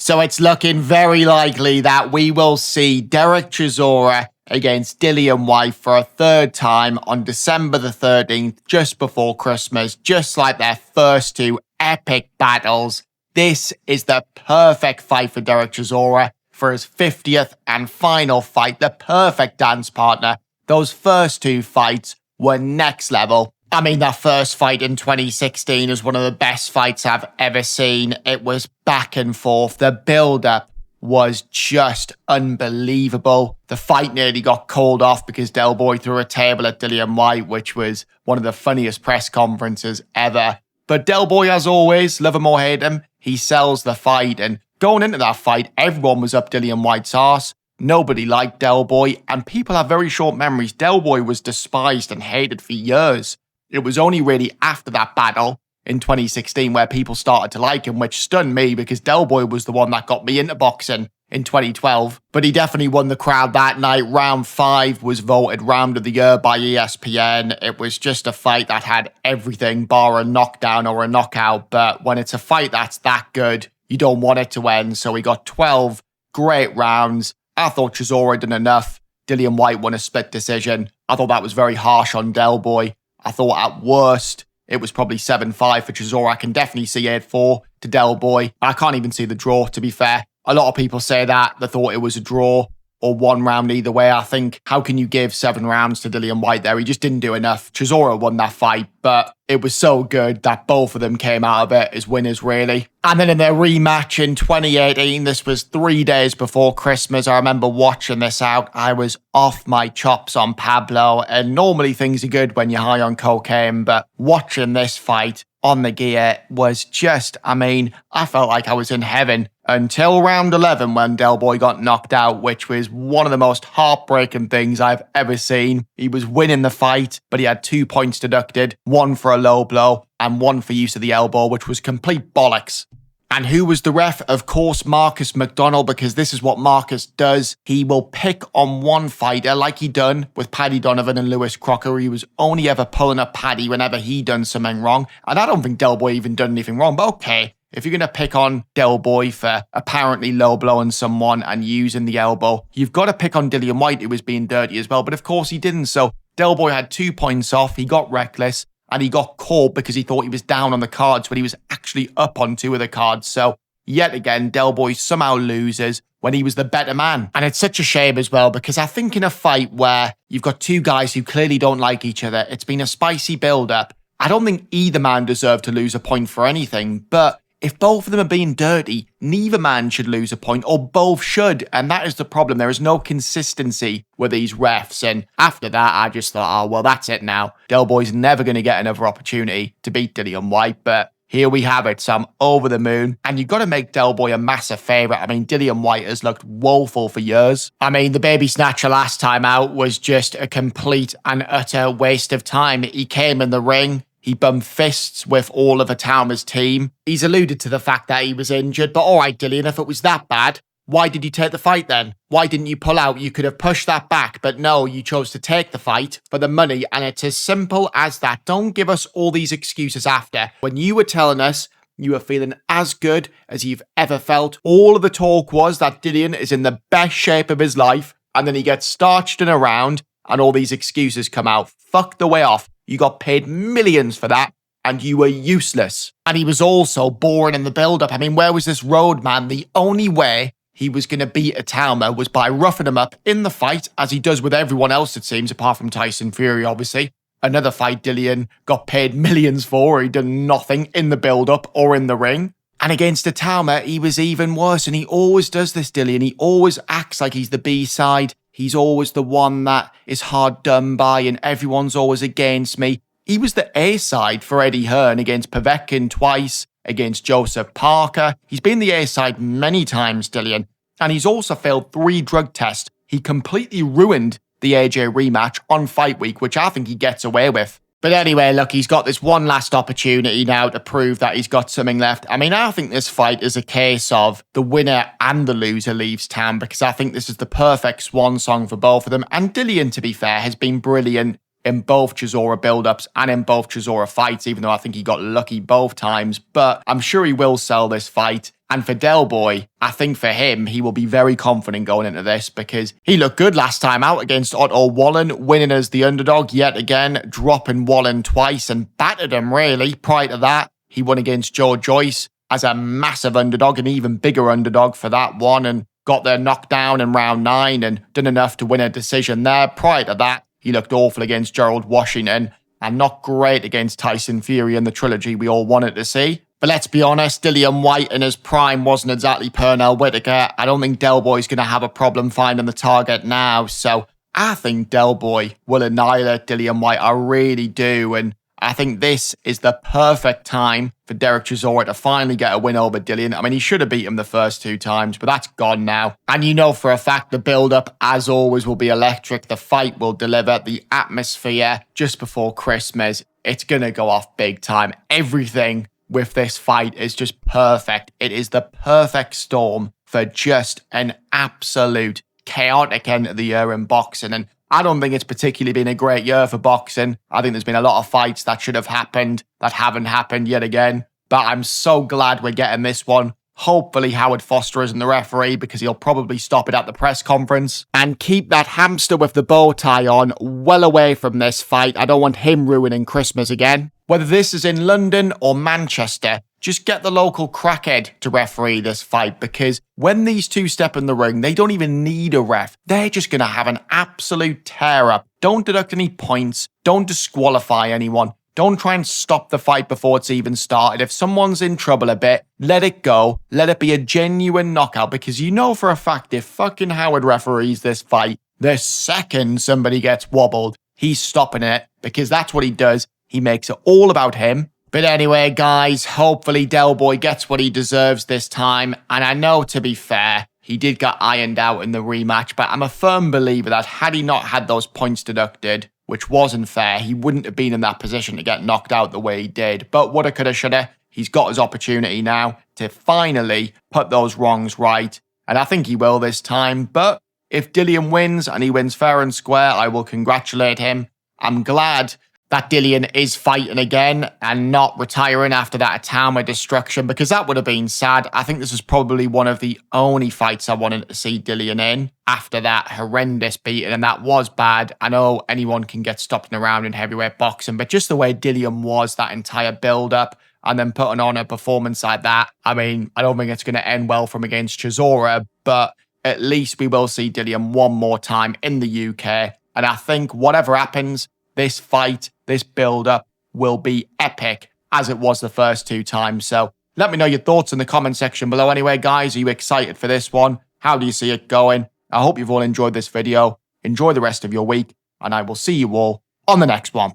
So it's looking very likely that we will see Derek Chisora against Dillian Whyte for a third time on December the 13th, just before Christmas, just like their first two epic battles. This is the perfect fight for Derek Chisora for his 50th and final fight, the perfect dance partner. Those first two fights were next level. I mean, that first fight in 2016 is one of the best fights I've ever seen. It was back and forth. The build-up was just unbelievable. The fight nearly got called off because Del Boy threw a table at Dillian Whyte, which was one of the funniest press conferences ever. But Del Boy, as always, love him or hate him, he sells the fight. And going into that fight, everyone was up Dillian Whyte's arse. Nobody liked Del Boy, and people have very short memories. Del Boy was despised and hated for years. It was only really after that battle in 2016 where people started to like him, which stunned me because Del Boy was the one that got me into boxing in 2012. But he definitely won the crowd that night. Round 5 was voted Round of the Year by ESPN. It was just a fight that had everything bar a knockdown or a knockout. But when it's a fight that's that good, you don't want it to end. So we got 12 great rounds. I thought Chisora did enough. Dillian Whyte won a split decision. I thought that was very harsh on Del Boy. I thought at worst, it was probably 7-5 for Chisora. I can definitely see 8-4 to Del Boy. I can't even see the draw, to be fair. A lot of people say that. They thought it was a draw or one round either way. I think, how can you give 7 rounds to Dillian Whyte there? He just didn't do enough. Chisora won that fight, but it was so good that both of them came out of it as winners, really. And then in their rematch in 2018, this was 3 days before Christmas. I remember watching this out. I was off my chops on Pablo, and normally things are good when you're high on cocaine, but watching this fight on the gear was just, I felt like I was in heaven until round 11 when Del Boy got knocked out, which was one of the most heartbreaking things I've ever seen. He was winning the fight, but he had 2 points deducted, 1 for a low blow and 1 for use of the elbow, which was complete bollocks. And who was the ref? Of course, Marcus McDonald, because this is what Marcus does. He will pick on one fighter like he done with Paddy Donovan and Lewis Crocker. He was only ever pulling up Paddy whenever he done something wrong. And I don't think Del Boy even done anything wrong, but okay. If you're going to pick on Del Boy for apparently low blowing someone and using the elbow, you've got to pick on Dillian Whyte, who was being dirty as well. But of course he didn't. So Del Boy had 2 points off. He got reckless. And he got caught because he thought he was down on the cards when he was actually up on 2 of the cards. So, yet again, Del Boy somehow loses when he was the better man. And it's such a shame as well, because I think in a fight where you've got 2 guys who clearly don't like each other, it's been a spicy build-up. I don't think either man deserved to lose a point for anything, but if both of them are being dirty, neither man should lose a point, or both should. And that is the problem. There is no consistency with these refs. And after that, I just thought, oh, well, that's it now. Del Boy's never going to get another opportunity to beat Dillian Whyte. But here we have it. So I'm over the moon. And you've got to make Del Boy a massive favourite. Dillian Whyte has looked woeful for years. The baby snatcher last time out was just a complete and utter waste of time. He came in the ring. He bumped fists with all of Atauma's team. He's alluded to the fact that he was injured, but all right, Dillian, if it was that bad, why did you take the fight then? Why didn't you pull out? You could have pushed that back, but no, you chose to take the fight for the money, and it's as simple as that. Don't give us all these excuses after. When you were telling us you were feeling as good as you've ever felt, all of the talk was that Dillian is in the best shape of his life, and then he gets starched in a round, and all these excuses come out. Fuck the way off. You got paid millions for that, and you were useless. And he was also boring in the build-up. Where was this road, man? The only way he was going to beat Atauma was by roughing him up in the fight, as he does with everyone else, it seems, apart from Tyson Fury, obviously. Another fight Dillian got paid millions for, he done nothing in the build-up or in the ring. And against Atauma, he was even worse, and he always does this, Dillian. He always acts like he's the B-side. He's always the one that is hard done by, and everyone's always against me. He was the A-side for Eddie Hearn against Povetkin twice, against Joseph Parker. He's been the A-side many times, Dillian. And he's also failed 3 drug tests. He completely ruined the AJ rematch on fight week, which I think he gets away with. But anyway, look, he's got this one last opportunity now to prove that he's got something left. I think this fight is a case of the winner and the loser leaves town, because I think this is the perfect swan song for both of them. And Dillian, to be fair, has been brilliant in both Chisora build-ups and in both Chisora fights, even though I think he got lucky both times. But I'm sure he will sell this fight. And for Del Boy, I think for him, he will be very confident going into this because he looked good last time out against Otto Wallen, winning as the underdog yet again, dropping Wallen twice and battered him really. Prior to that, he won against Joe Joyce as a massive underdog, an even bigger underdog for that one, and got their knockdown in round 9 and done enough to win a decision there. Prior to that, he looked awful against Gerald Washington and not great against Tyson Fury in the trilogy we all wanted to see. But let's be honest, Dillian Whyte in his prime wasn't exactly Pernell Whitaker. I don't think Del Boy's going to have a problem finding the target now. So I think Del Boy will annihilate Dillian Whyte. I really do. And I think this is the perfect time for Derek Chisora to finally get a win over Dillian. I mean, he should have beat him the first 2 times, but that's gone now. And you know for a fact the build-up, as always, will be electric. The fight will deliver. The atmosphere just before Christmas, it's going to go off big time. Everything with this fight is just perfect. It is the perfect storm for just an absolute chaotic end of the year in boxing. And I don't think it's particularly been a great year for boxing. I think there's been a lot of fights that should have happened that haven't happened yet again. But I'm so glad we're getting this one. Hopefully Howard Foster isn't the referee because he'll probably stop it at the press conference and keep that hamster with the bow tie on well away from this fight. I don't want him ruining Christmas again. Whether this is in London or Manchester, just get the local crackhead to referee this fight because when these two step in the ring, they don't even need a ref. They're just going to have an absolute tear up. Don't deduct any points. Don't disqualify anyone. Don't try and stop the fight before it's even started. If someone's in trouble a bit, let it go. Let it be a genuine knockout because you know for a fact if fucking Howard referees this fight, the second somebody gets wobbled, he's stopping it because that's what he does. He makes it all about him. But anyway, guys, hopefully Del Boy gets what he deserves this time. And I know, to be fair, he did get ironed out in the rematch, but I'm a firm believer that had he not had those points deducted, which wasn't fair, he wouldn't have been in that position to get knocked out the way he did. But woulda, coulda, shoulda, he's got his opportunity now to finally put those wrongs right. And I think he will this time. But if Dillian wins and he wins fair and square, I will congratulate him. I'm glad that Dillian is fighting again and not retiring after that Atama destruction because that would have been sad. I think this is probably one of the only fights I wanted to see Dillian in after that horrendous beating, and that was bad. I know anyone can get stopped around in heavyweight boxing, but just the way Dillian was, that entire build-up, and then putting on a performance like that, I mean, I don't think it's going to end well from against Chisora, but at least we will see Dillian one more time in the UK, and I think whatever happens, this fight, this build-up will be epic as it was the first 2 times. So let me know your thoughts in the comment section below. Anyway, guys, are you excited for this one? How do you see it going? I hope you've all enjoyed this video. Enjoy the rest of your week, and I will see you all on the next one.